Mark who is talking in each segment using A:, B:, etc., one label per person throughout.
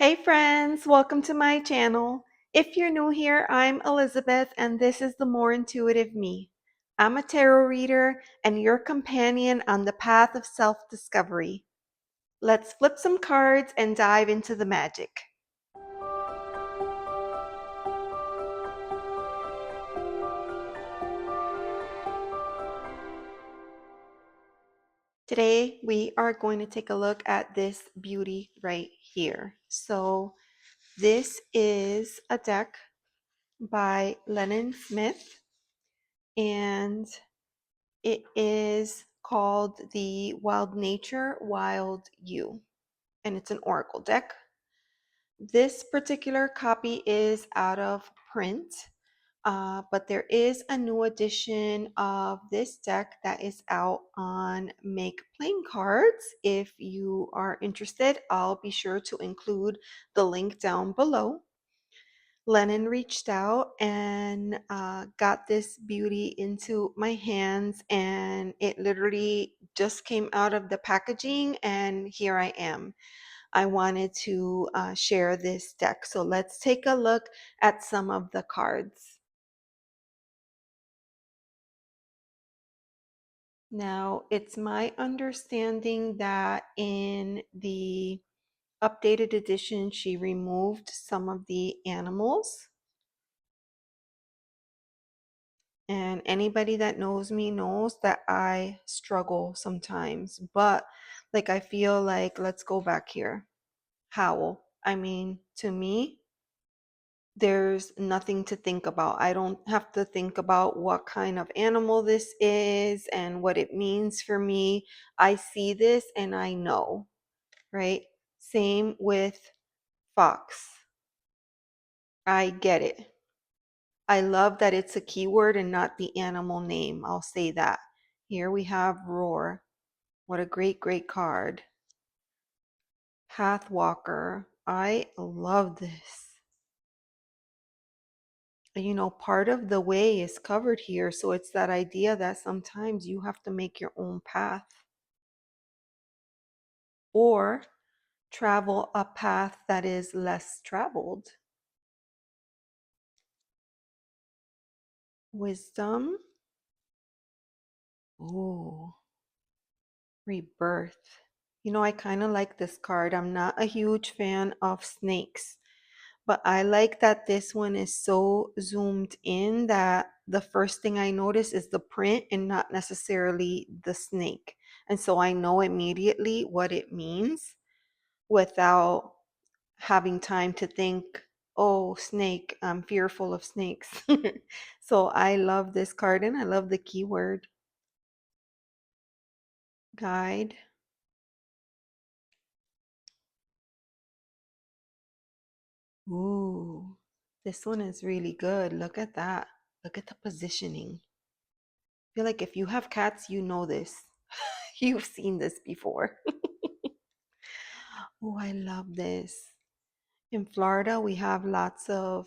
A: Hey friends, welcome to my channel. If you're new here, I'm Elizabeth and this is the More Intuitive Me. I'm a tarot reader and your companion on the path of self-discovery. Let's flip some cards and dive into the magic. Today we are going to take a look at this beauty right here. So this is a deck by Lennon Smith and it is called the Wild Nature, Wild You, and it's an oracle deck. This particular copy is out of print, but there is a new edition of this deck that is out on Make Playing Cards. If you are interested, I'll be sure to include the link down below. Lennon reached out and got this beauty into my hands, and it literally just came out of the packaging, and here I am. I wanted to share this deck. So let's take a look at some of the cards. Now, it's my understanding that in the updated edition, she removed some of the animals. And anybody that knows me knows that I struggle sometimes. But like, I feel like, let's go back here. Howl. I mean, to me, there's nothing to think about. I don't have to think about what kind of animal this is and what it means for me. I see this and I know, right? Same with fox. I get it. I love that it's a keyword and not the animal name. I'll say that. Here we have roar. What a great, great card. Pathwalker. I love this. You know, part of the way is covered here. So it's that idea that sometimes you have to make your own path or travel a path that is less traveled. Wisdom. Ooh, rebirth. You know, I kind of like this card. I'm not a huge fan of snakes, but I like that this one is so zoomed in that the first thing I notice is the print and not necessarily the snake. And so I know immediately what it means without having time to think, oh, snake, I'm fearful of snakes. So I love this card and I love the keyword guide. Ooh, this one is really good. Look at that. Look at the positioning. I feel like if you have cats, you know this. You've seen this before. Oh, I love this. In Florida, we have lots of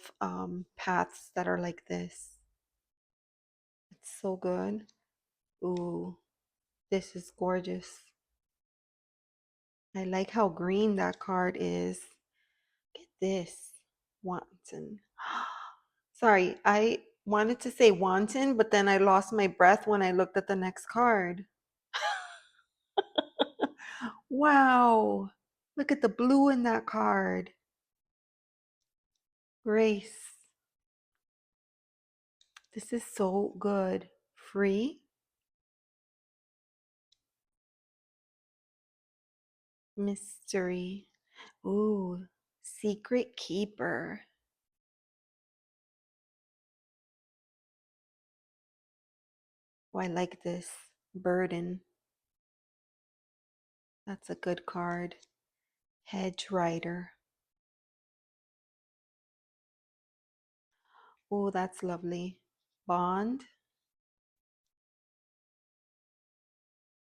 A: paths that are like this. It's so good. Ooh, this is gorgeous. I like how green that card is. Look at this. Wanton. Sorry, I wanted to say wanton, but then I lost my breath when I looked at the next card. Wow. Look at the blue in that card. Grace. This is so good. Free. Mystery. Ooh, secret keeper. Oh, I like this. Burden. That's a good card. Hedge rider. Oh, that's lovely. Bond.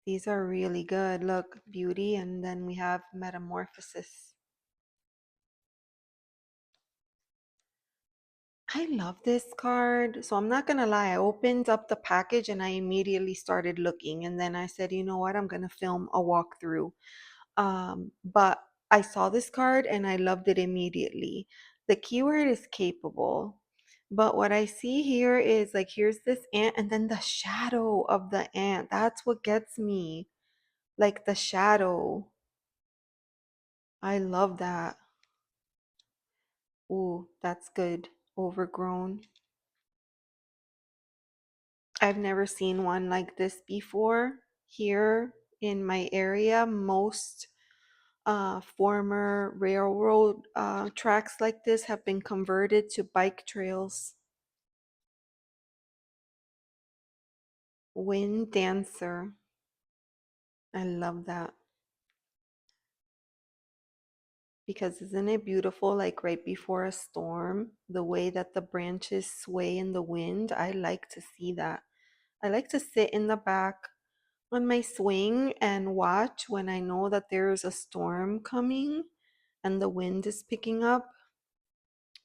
A: These are really good. Look, beauty, and then we have metamorphosis. I love this card. So I'm not gonna lie, I opened up the package and I immediately started looking, and then I said, you know what, I'm gonna film a walkthrough. But I saw this card and I loved it immediately. The keyword is capable. But what I see here is like, here's this ant and then the shadow of the ant. That's what gets me. Like the shadow. I love that. Ooh, that's good. Overgrown. I've never seen one like this before here in my area. Most former railroad tracks like this have been converted to bike trails. Wind dancer. I love that because isn't it beautiful? Like right before a storm, the way that the branches sway in the wind. I like to see that. I like to sit in the back on my swing and watch when I know that there's a storm coming and the wind is picking up.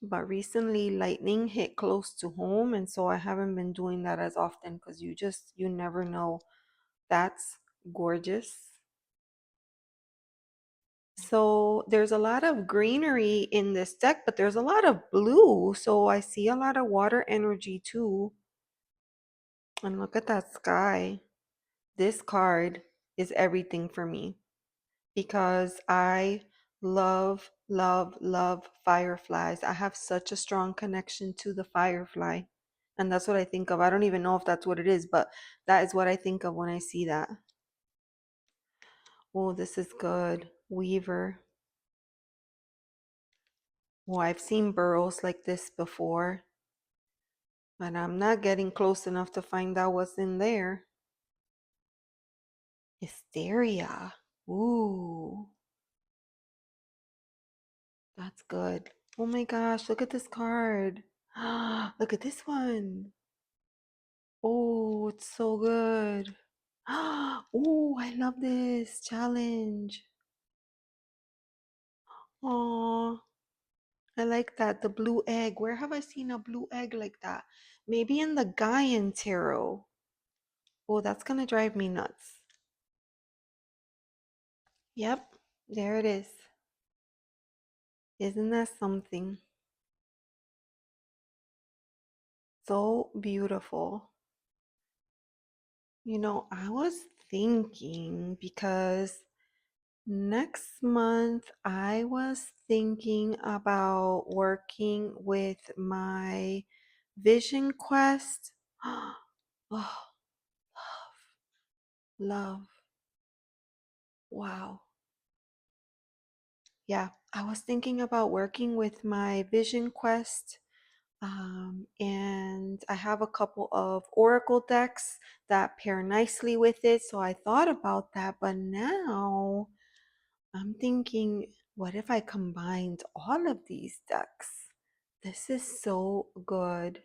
A: But recently, lightning hit close to home, and so I haven't been doing that as often because you never know. That's gorgeous. So there's a lot of greenery in this deck, but there's a lot of blue. So I see a lot of water energy too. And look at that sky. This card is everything for me because I love, love, love fireflies. I have such a strong connection to the firefly. And that's what I think of. I don't even know if that's what it is, but that is what I think of when I see that. Oh, this is good. Weaver. Oh, I've seen burrows like this before, but I'm not getting close enough to find out what's in there. Hysteria. Ooh, that's good. Oh my gosh, look at this card. Look at this one. Oh, it's so good. Oh, I love this challenge. Oh, I like that. The blue egg. Where have I seen a blue egg like that? Maybe in the Gaian tarot. Oh, that's gonna drive me nuts. Yep, there it is. Isn't that something? So beautiful. I was thinking because next month I was thinking about working with my vision quest. Oh, love. Wow. Yeah, I was thinking about working with my vision quest. And I have a couple of oracle decks that pair nicely with it. So I thought about that, but now I'm thinking, what if I combined all of these decks? This is so good.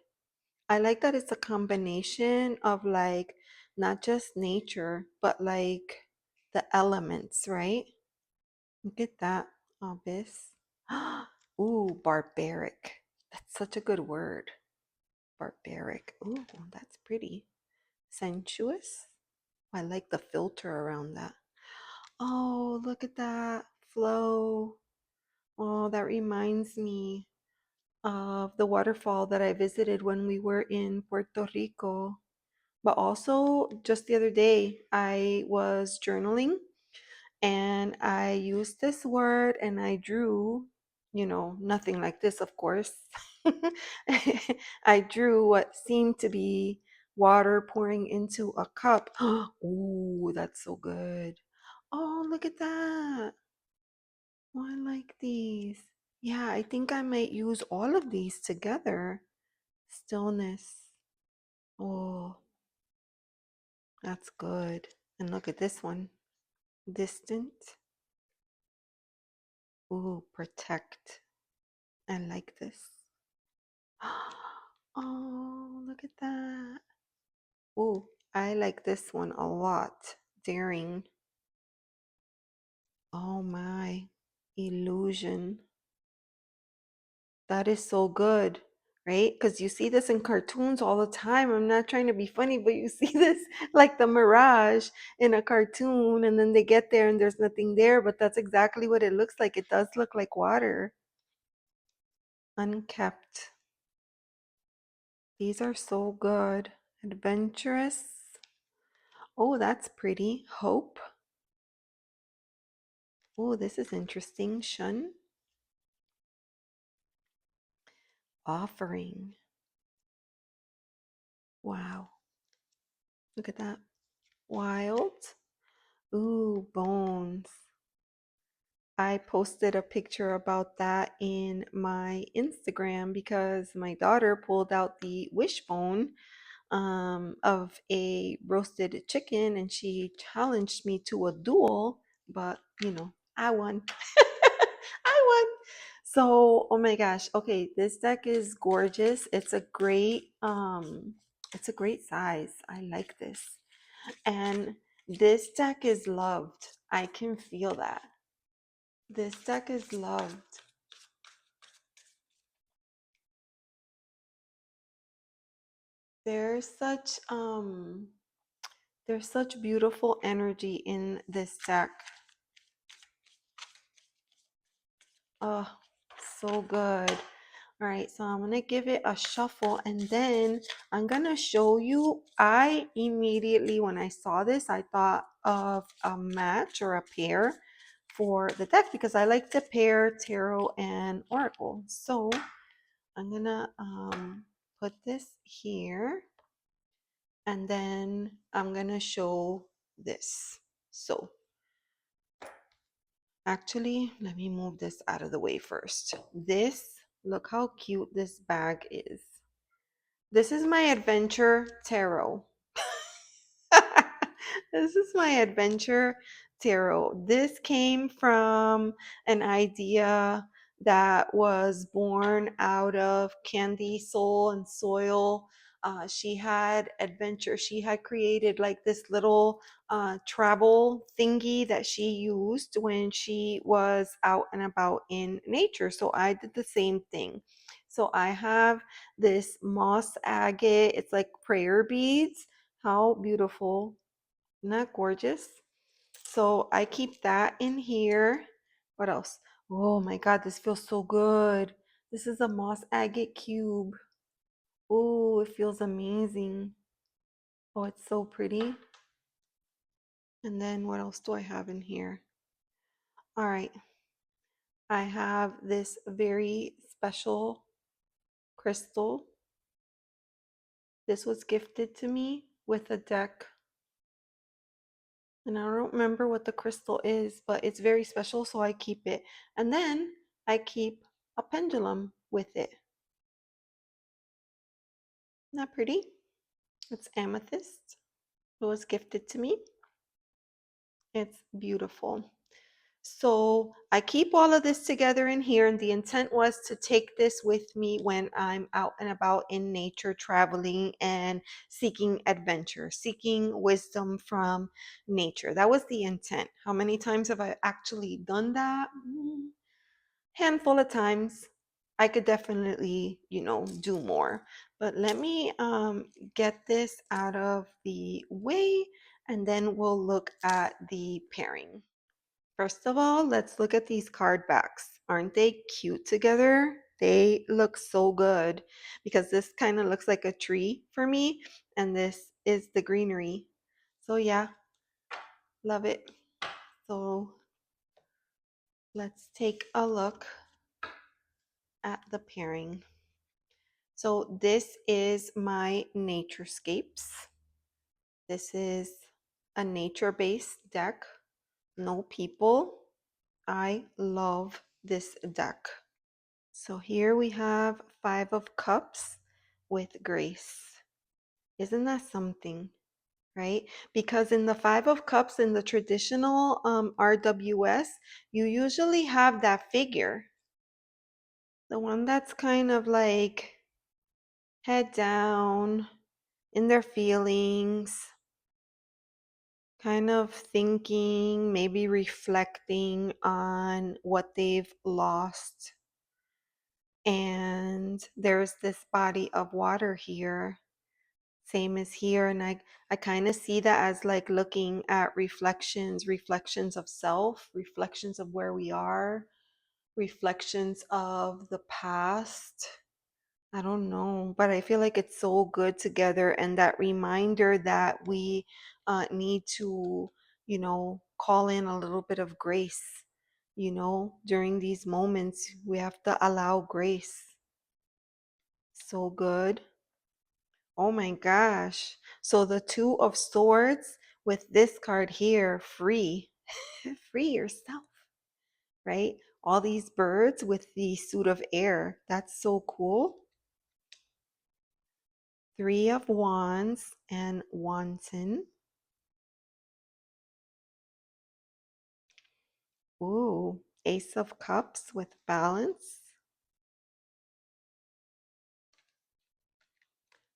A: I like that it's a combination of like not just nature, but like the elements, right? Look at that, abyss. Ooh, barbaric. That's such a good word. Barbaric. Ooh, that's pretty. Sensuous. I like the filter around that. Oh, look at that flow. Oh, that reminds me of the waterfall that I visited when we were in Puerto Rico. But also, just the other day, I was journaling and I used this word and I drew, nothing like this, of course. I drew what seemed to be water pouring into a cup. Ooh, that's so good. Oh, look at that. Oh, I like these. Yeah, I think I might use all of these together. Stillness. Oh, that's good. And look at this one. Distant. Ooh, protect. I like this. Oh, look at that. Ooh, I like this one a lot. Daring. Oh my. Illusion. That is so good. right? Because you see this in cartoons all the time. I'm not trying to be funny, but you see this like the mirage in a cartoon, and then they get there and there's nothing there, but that's exactly what it looks like. It does look like water. Unkept. These are so good. Adventurous. Oh, that's pretty. Hope. Oh, this is interesting. Shun. Offering. Wow. Look at that. Wild. Ooh, bones. I posted a picture about that in my Instagram because my daughter pulled out the wishbone of a roasted chicken and she challenged me to a duel, but I won. I won. So, oh my gosh. Okay, this deck is gorgeous. It's a great size. I like this. And this deck is loved. I can feel that. This deck is loved. There's such there's such beautiful energy in this deck. Oh, so good. All right, so I'm gonna give it a shuffle and then I'm gonna show you. I immediately, when I saw this, I thought of a match or a pair for the deck because I like to pair tarot and oracle. So I'm gonna put this here and then I'm gonna show this. So actually, let me move this out of the way first. Look how cute this bag is. This is my adventure tarot. This is my adventure tarot. This came from an idea that was born out of Candy Soul and Soil. She had adventure. She had created like this little travel thingy that she used when she was out and about in nature. So I did the same thing. So I have this moss agate. It's like prayer beads. How beautiful. Isn't that gorgeous? So I keep that in here. What else? Oh my God, this feels so good. This is a moss agate cube. Oh, it feels amazing. Oh, it's so pretty. And then what else do I have in here? All right. I have this very special crystal. This was gifted to me with a deck. And I don't remember what the crystal is, but it's very special, so I keep it. And then I keep a pendulum with it. Isn't that pretty? It's amethyst. It was gifted to me. It's beautiful. So I keep all of this together in here, and the intent was to take this with me when I'm out and about in nature, traveling and seeking adventure, seeking wisdom from nature. That was the intent. How many times have I actually done that? Handful of times. I could definitely, do more. But let me get this out of the way, and then we'll look at the pairing. First of all, let's look at these card backs. Aren't they cute together? They look so good because this kind of looks like a tree for me, and this is the greenery. So yeah, love it. So let's take a look at the pairing. So this is my naturescapes. This is a nature-based deck. No people. I love this deck. So here we have Five of Cups with Grace. Isn't that something, right? Because in the Five of Cups in the traditional RWS, you usually have that figure. The one that's kind of like head down in their feelings, kind of thinking, maybe reflecting on what they've lost. And there's this body of water here, same as here. And I kind of see that as like looking at reflections of self, reflections of where we are, reflections of the past. I don't know, but I feel like it's so good together. And that reminder that we need to, call in a little bit of grace. During these moments, we have to allow grace. So good. Oh my gosh. So the Two of Swords with this card here, free. Free yourself, right? All these birds with the suit of air. That's so cool. Three of Wands and Wanton. Ooh, Ace of Cups with balance.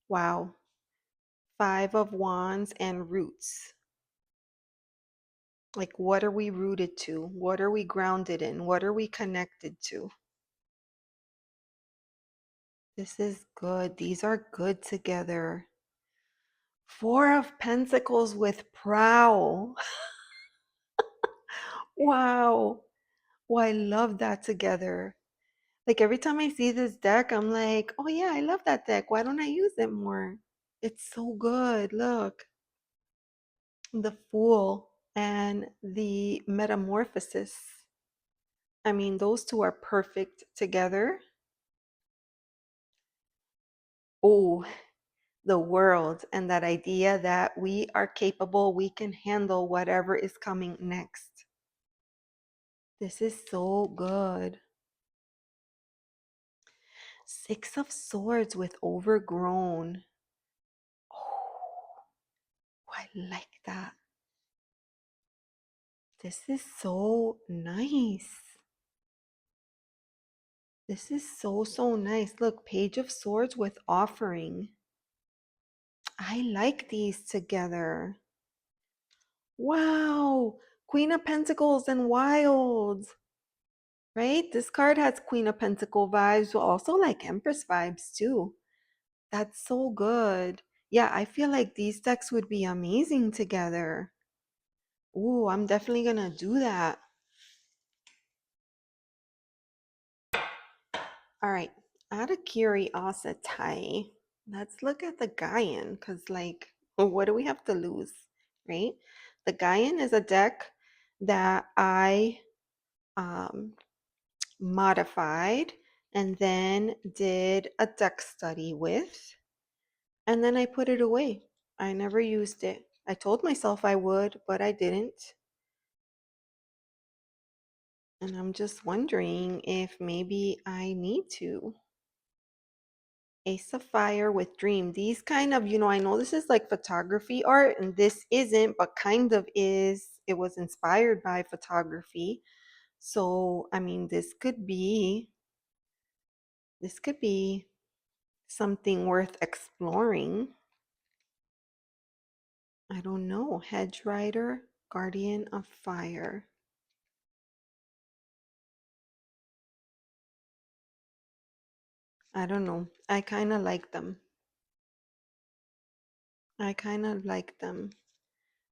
A: Wow. Five of Wands and roots. Like, what are we rooted to? What are we grounded in? What are we connected to? This is good. These are good together. Four of Pentacles with Prowl. Wow. Oh, I love that together. Like every time I see this deck, I'm like, oh yeah, I love that deck. Why don't I use it more? It's so good. Look, the Fool and the Metamorphosis. I mean, those two are perfect together. Oh, the World and that idea that we are capable, we can handle whatever is coming next. This is so good. Six of Swords with Overgrown. Oh, I like that. This is so nice. This is so, so nice. Look, Page of Swords with Offering. I like these together. Wow. Queen of Pentacles and Wilds. Right? This card has Queen of Pentacle vibes, but also like Empress vibes too. That's so good. Yeah, I feel like these decks would be amazing together. Ooh, I'm definitely gonna do that. All right, out of curiosity, let's look at the Gaian because, like, what do we have to lose, right? The Gaian is a deck that I um, modified and then did a deck study with, and then I put it away. I never used it. I told myself I would, but I didn't. And I'm just wondering if maybe I need to. Ace of Fire with Dream. These kind of, I know this is like photography art, and this isn't, but kind of is. It was inspired by photography. So, I mean, this could be something worth exploring. I don't know. Hedge Rider, Guardian of Fire. I don't know. I kind of like them. I kind of like them.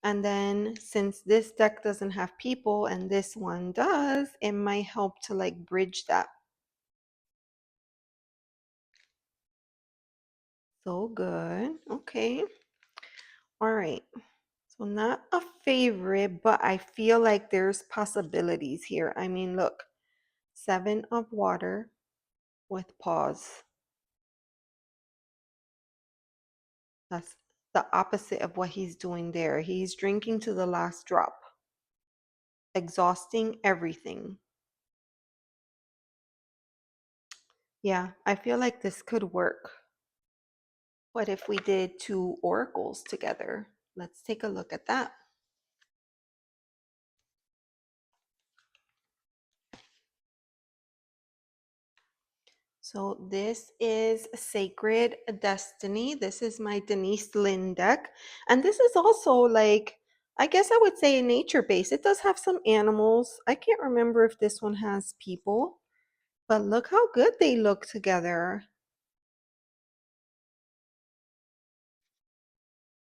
A: And then since this deck doesn't have people and this one does, it might help to like bridge that. So good. Okay. All right. So not a favorite, but I feel like there's possibilities here. I mean, look, Seven of Water with pause. That's the opposite of what he's doing there. He's drinking to the last drop, exhausting everything. Yeah, I feel like this could work. What if we did two oracles together? Let's take a look at that. So this is Sacred Destiny. This is my Denise Lynn deck. And this is also like, I guess I would say nature based. It does have some animals. I can't remember if this one has people, But look how good they look together.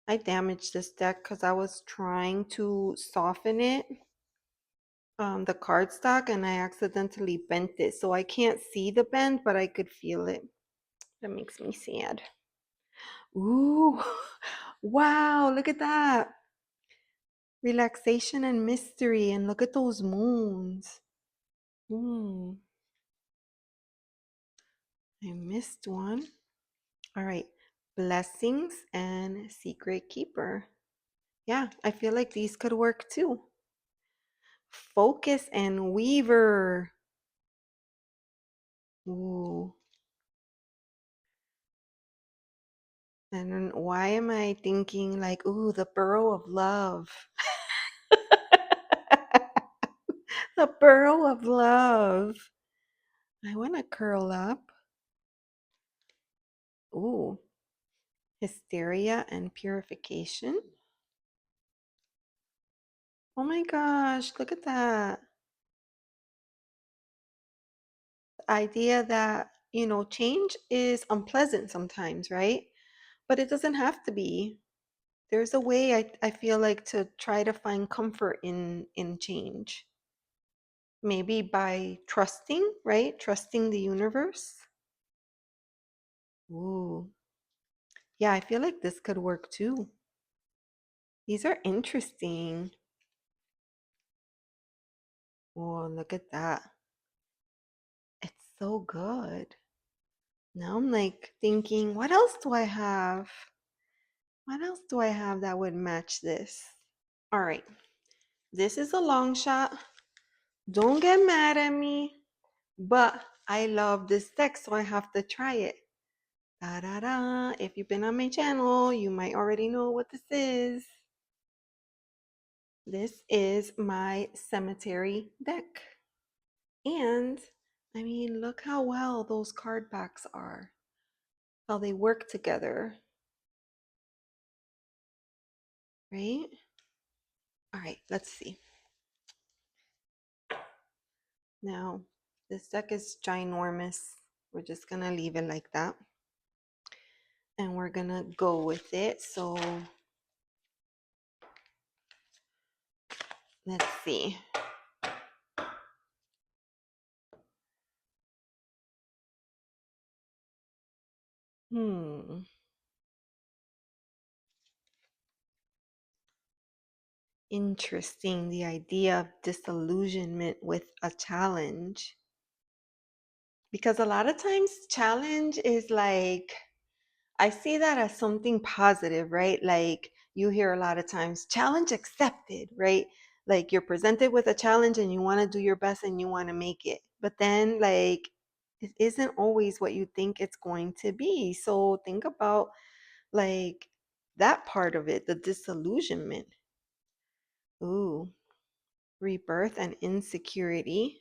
A: I damaged this deck because I was trying to soften it, the cardstock, and I accidentally bent it. So I can't see the bend, but I could feel it. That makes me sad. Ooh, wow, look at that. Relaxation and mystery, and look at those moons. Ooh, I missed one. All right, blessings and secret keeper. Yeah, I feel like these could work too. Focus and weaver. Ooh. And then why am I thinking like, ooh, the burrow of love? The burrow of love. I want to curl up. Ooh, hysteria and purification. Oh my gosh, look at that. The idea that, change is unpleasant sometimes, right? But it doesn't have to be. There's a way I feel like to try to find comfort in change. Maybe by trusting, right? Trusting the universe. Ooh. Yeah, I feel like this could work too. These are interesting. Oh, look at that. It's so good. Now I'm like thinking, what else do I have? What else do I have that would match this? All right. This is a long shot. Don't get mad at me, but I love this deck, so I have to try it. Da da da. If you've been on my channel, you might already know what this is. This is my cemetery deck. And I mean, look how well those card backs are, how they work together, right? All right, let's see. Now, this deck is ginormous. We're just gonna leave it like that. And we're gonna go with it. So let's see. Hmm. Interesting. The idea of disillusionment with a challenge. Because a lot of times, challenge is like, I see that as something positive, right? Like you hear a lot of times, challenge accepted, right? Like you're presented with a challenge and you want to do your best and you want to make it. But then, like, it isn't always what you think it's going to be. So think about like that part of it, the disillusionment. Ooh, rebirth and insecurity.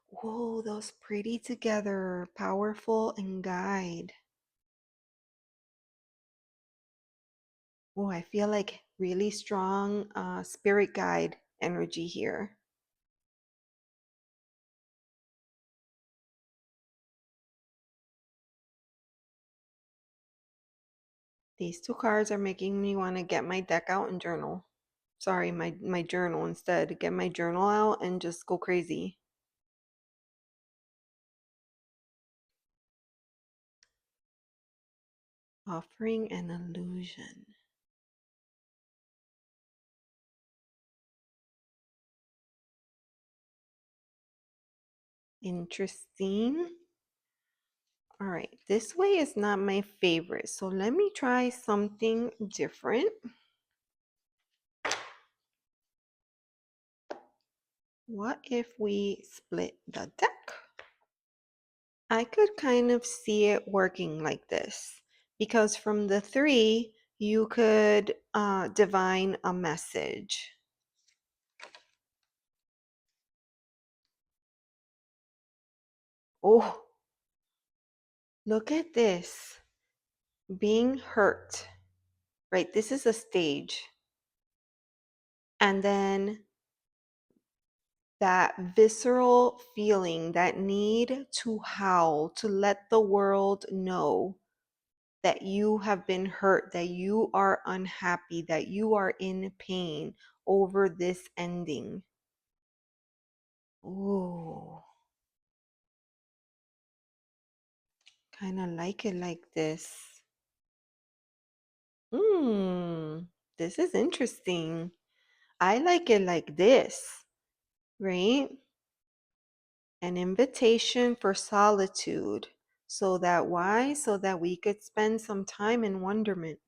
A: Whoa, those pretty together, powerful and guide. Oh, I feel like really strong spirit guide energy here. These two cards are making me want to get my deck out and journal. Sorry, my journal instead. Get my journal out and just go crazy. Offering an illusion. Interesting. All right, this way is not my favorite. So let me try something different. What if we split the deck? I could kind of see it working like this because from the three, you could divine a message. Oh, look at this. Being hurt, right? This is a stage. And then that visceral feeling, that need to howl, to let the world know that you have been hurt, that you are unhappy, that you are in pain over this ending. Ooh, kind of like it like this. This is interesting. I like it like this, right? An invitation for solitude. So that why? So that we could spend some time in wonderment.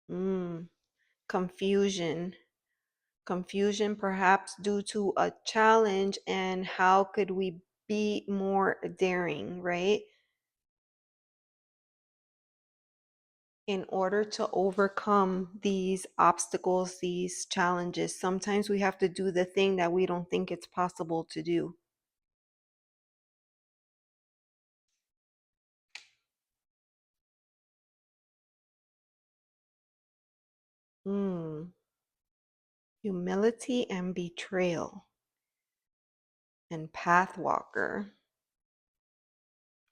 A: Mm, confusion. Confusion perhaps due to a challenge, and how could we be more daring, right? In order to overcome these obstacles, these challenges, sometimes we have to do the thing that we don't think it's possible to do. Hmm. Humility and betrayal and pathwalker.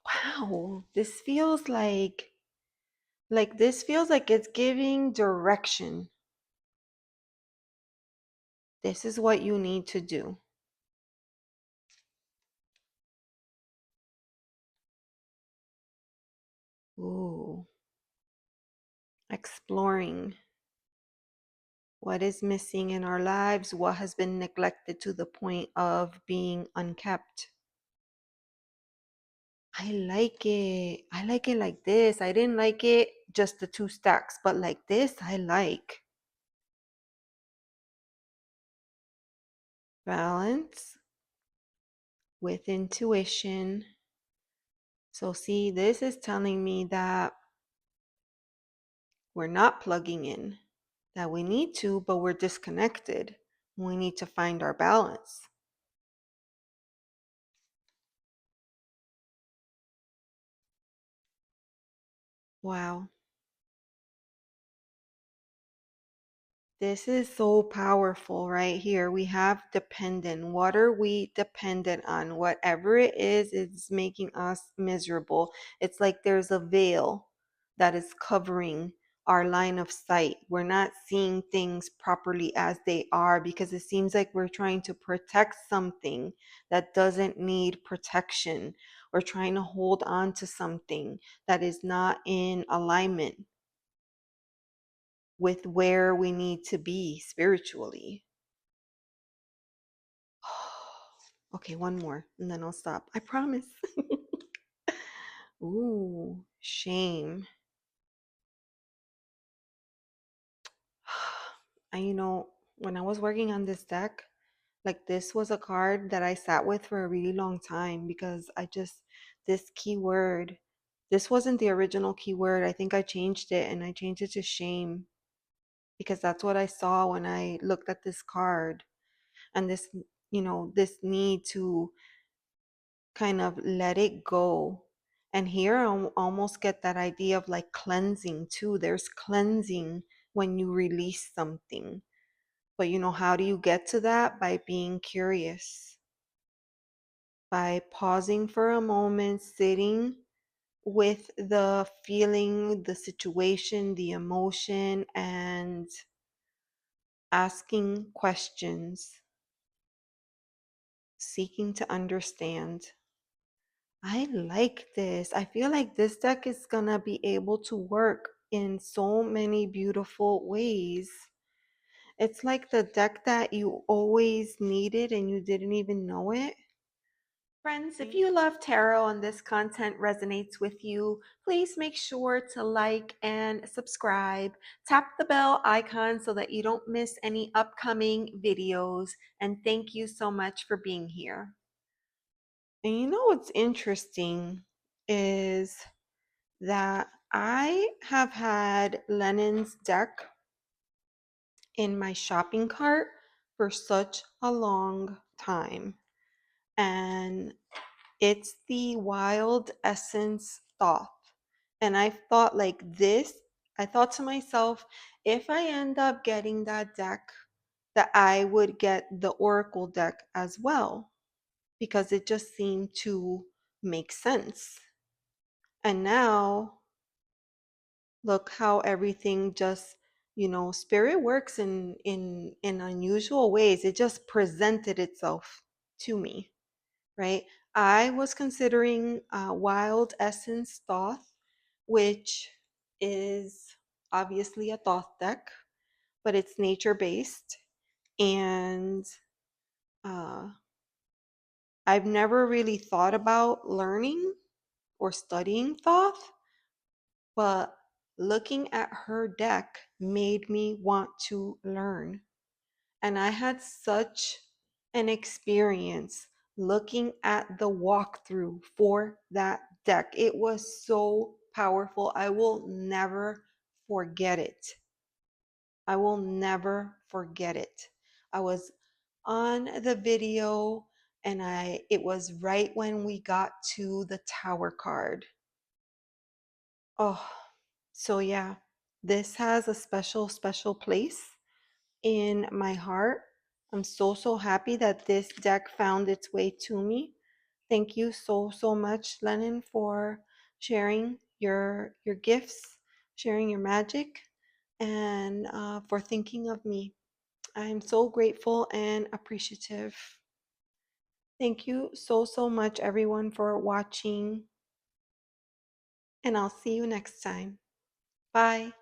A: Wow, this feels like it's giving direction. This is what you need to do. Ooh, exploring what is missing in our lives, what has been neglected to the point of being unkept. I like it. I like it like this. I didn't like it just the two stacks, but like this, I like balance with intuition. So, see, this is telling me that we're not plugging in, that we need to, but we're disconnected. We need to find our balance. Wow. This is so powerful right here. We have dependent. What are we dependent on? Whatever it is making us miserable. It's like there's a veil that is covering our line of sight. We're not seeing things properly as they are because it seems like we're trying to protect something that doesn't need protection. We're trying to hold on to something that is not in alignment with where we need to be spiritually. Okay, one more and then I'll stop. I promise. Ooh, shame. And when I was working on this deck, like this was a card that I sat with for a really long time because this keyword, this wasn't the original keyword. I think I changed it and I changed it to shame because that's what I saw when I looked at this card. And this need to kind of let it go. And here I almost get that idea of like cleansing too. There's cleansing when you release something. But how do you get to that? By being curious, by pausing for a moment, sitting with the feeling, the situation, the emotion, and asking questions, seeking to understand. I like this. I feel like this deck is gonna be able to work in so many beautiful ways. It's like the deck that you always needed and you didn't even know it. Friends, if you love tarot and this content resonates with you, please make sure to like and subscribe. Tap the bell icon so that you don't miss any upcoming videos. And thank you so much for being here. And what's interesting is that I have had Lennon's deck in my shopping cart for such a long time. And it's the Wild Essence Thought. And I thought like this, I thought to myself, if I end up getting that deck, that I would get the Oracle deck as well, because it just seemed to make sense. And now look how everything just, spirit works in unusual ways. It just presented itself to me, right? I was considering Wild Essence Thoth, which is obviously a Thoth deck, but it's nature based. And uh, I've never really thought about learning or studying Thoth, but looking at her deck made me want to learn. And I had such an experience looking at the walkthrough for that deck. It was so powerful. I will never forget it. I will never forget it. I was on the video and it was right when we got to the tower card. Oh, so yeah, this has a special, special place in my heart. I'm so, so happy that this deck found its way to me. Thank you so, so much, Lennon, for sharing your gifts, sharing your magic, and for thinking of me. I'm so grateful and appreciative. Thank you so, so much, everyone, for watching, and I'll see you next time. Bye.